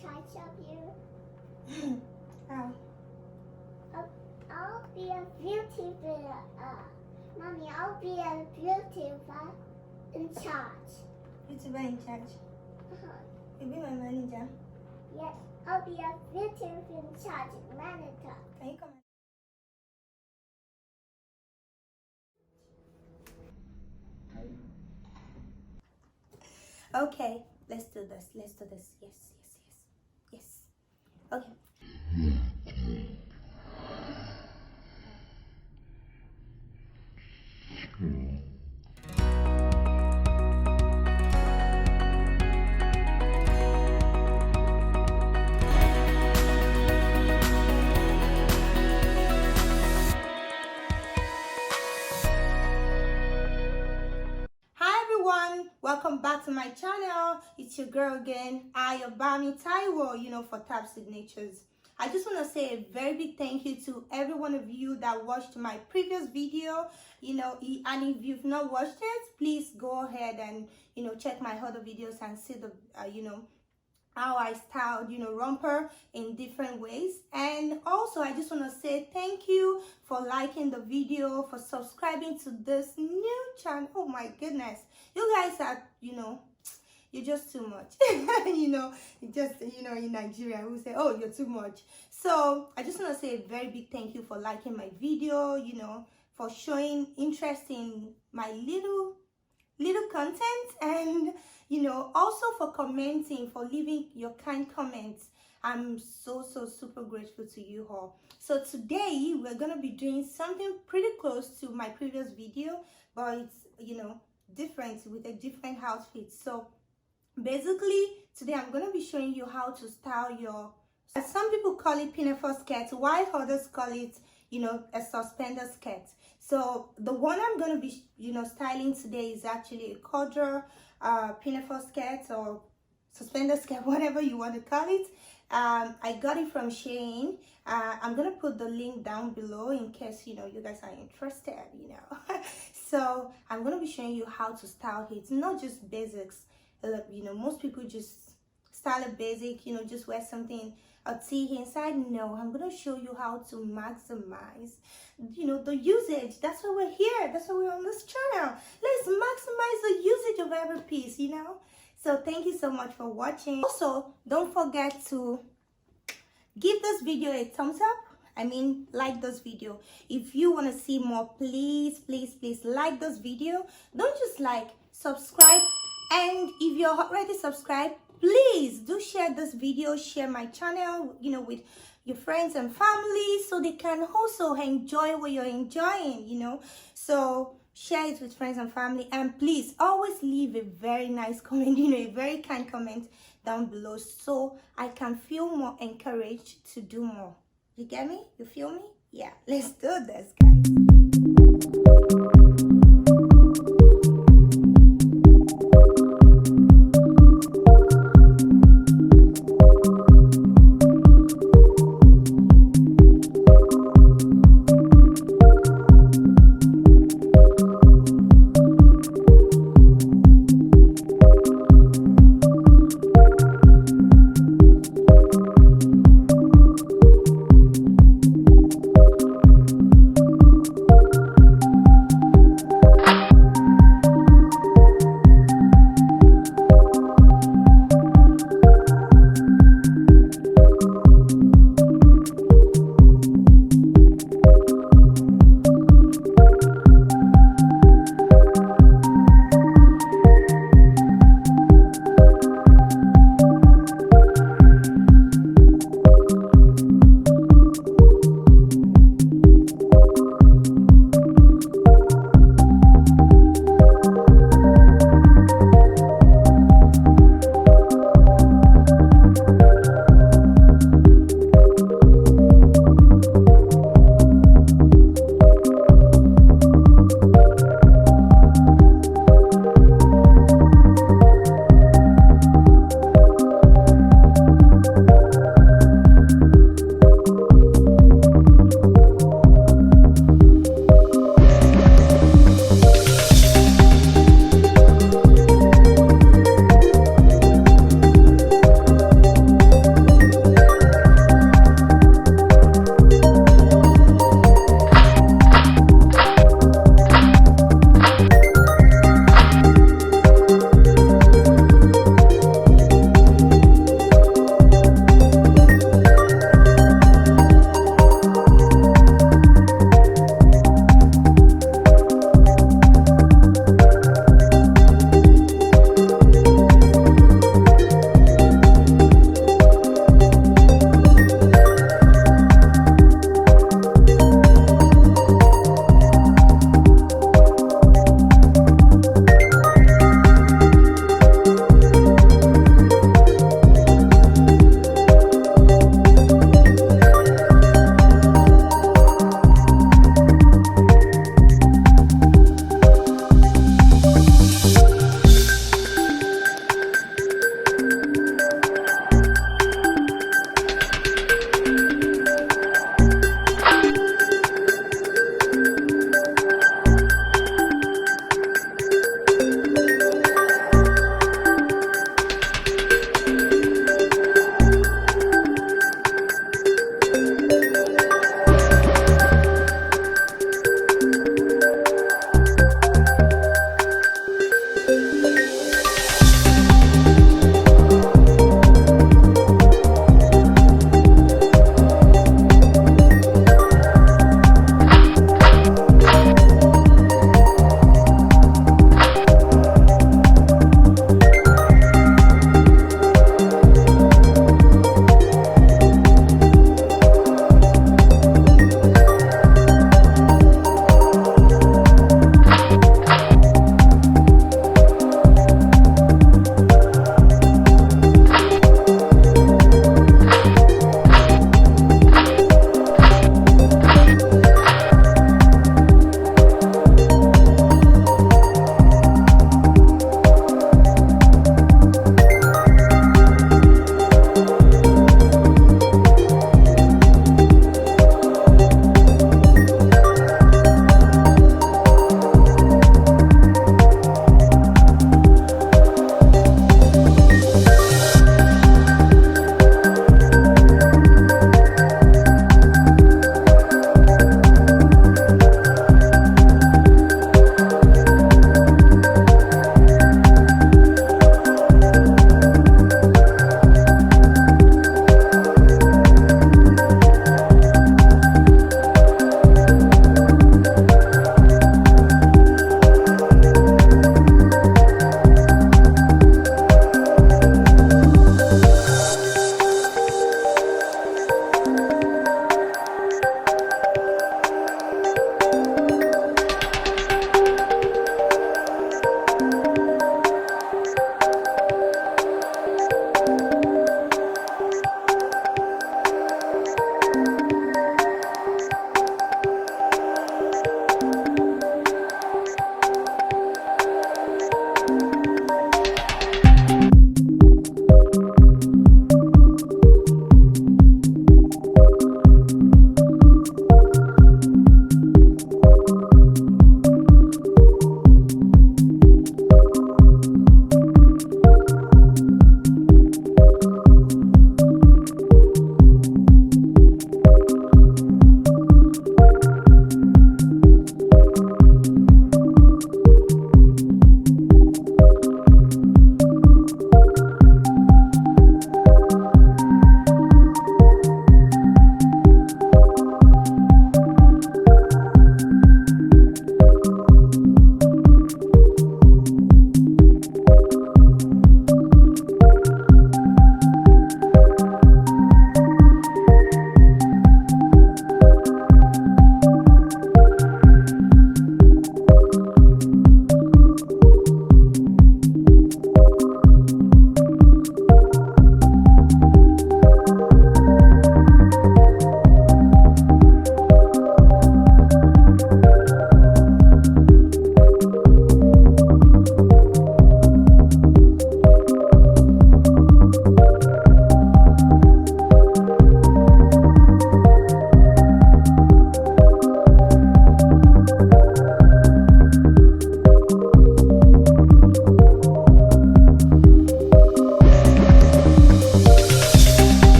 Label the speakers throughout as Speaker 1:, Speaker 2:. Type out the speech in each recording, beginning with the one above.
Speaker 1: charge of you.
Speaker 2: How?
Speaker 1: I'll be a beautiful, Mommy, I'll be a beautiful in charge.
Speaker 2: YouTuber in charge. You'll be my manager.
Speaker 1: Yes, I'll be a beautiful in charge manager.
Speaker 2: Can you come? Okay, let's do this. Let's do this. Yes, yes, yes, yes. Okay. Welcome back to my channel. It's your girl again, Ayobami Taiwo, for TABSignatures. I just want to say a very big thank you to every one of you that watched my previous video, and if you've not watched it, please go ahead and, check my other videos and see the, how I styled, romper in different ways. And also, I just want to say thank you for liking the video, for subscribing to this new channel. Oh my goodness, you guys are, you're just too much. in Nigeria, we say, oh, you're too much. So I just want to say a very big thank you for liking my video, for showing interest in my little content, and also for commenting, for leaving your kind comments. I'm so super grateful to you all. So today we're gonna be doing something pretty close to my previous video, but it's different, with a different outfit. So basically today I'm gonna be showing you how to style your, some people call it pinafore skirt, while others call it a suspender skirt. So the one I'm going to be styling today is actually a corduroy pinafore skirt or suspender skirt, whatever you want to call it. I got it from Shein. I'm going to put the link down below in case you guys are interested. So I'm going to be showing you how to style it, not just basics. Most people just style a basic, just wear something, a tee inside. No, I'm going to show you how to maximize, the usage. That's why we're here. That's why we're on this channel. Let's maximize the usage of every piece, So thank you so much for watching. Also, don't forget to give this video a thumbs up. Like this video. If you want to see more, please like this video. Don't just like, subscribe. And if you're already subscribed, please do share this video, share my channel, with your friends and family, so they can also enjoy what you're enjoying, So share it with friends and family, and please always leave a very nice comment, a very kind comment down below, so I can feel more encouraged to do more. You get me? You feel me? Yeah, let's do this, guys.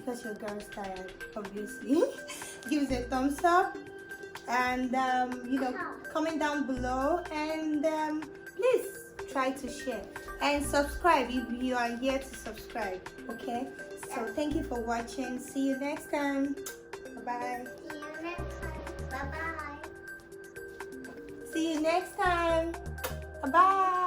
Speaker 2: because your girl's tired, obviously. Give us a thumbs up, and comment down below, and please try to share and subscribe if you are here to subscribe. Okay, so thank you for watching. See you next time. Bye bye.
Speaker 1: See you next time. Bye bye.
Speaker 2: See you next time. Bye bye.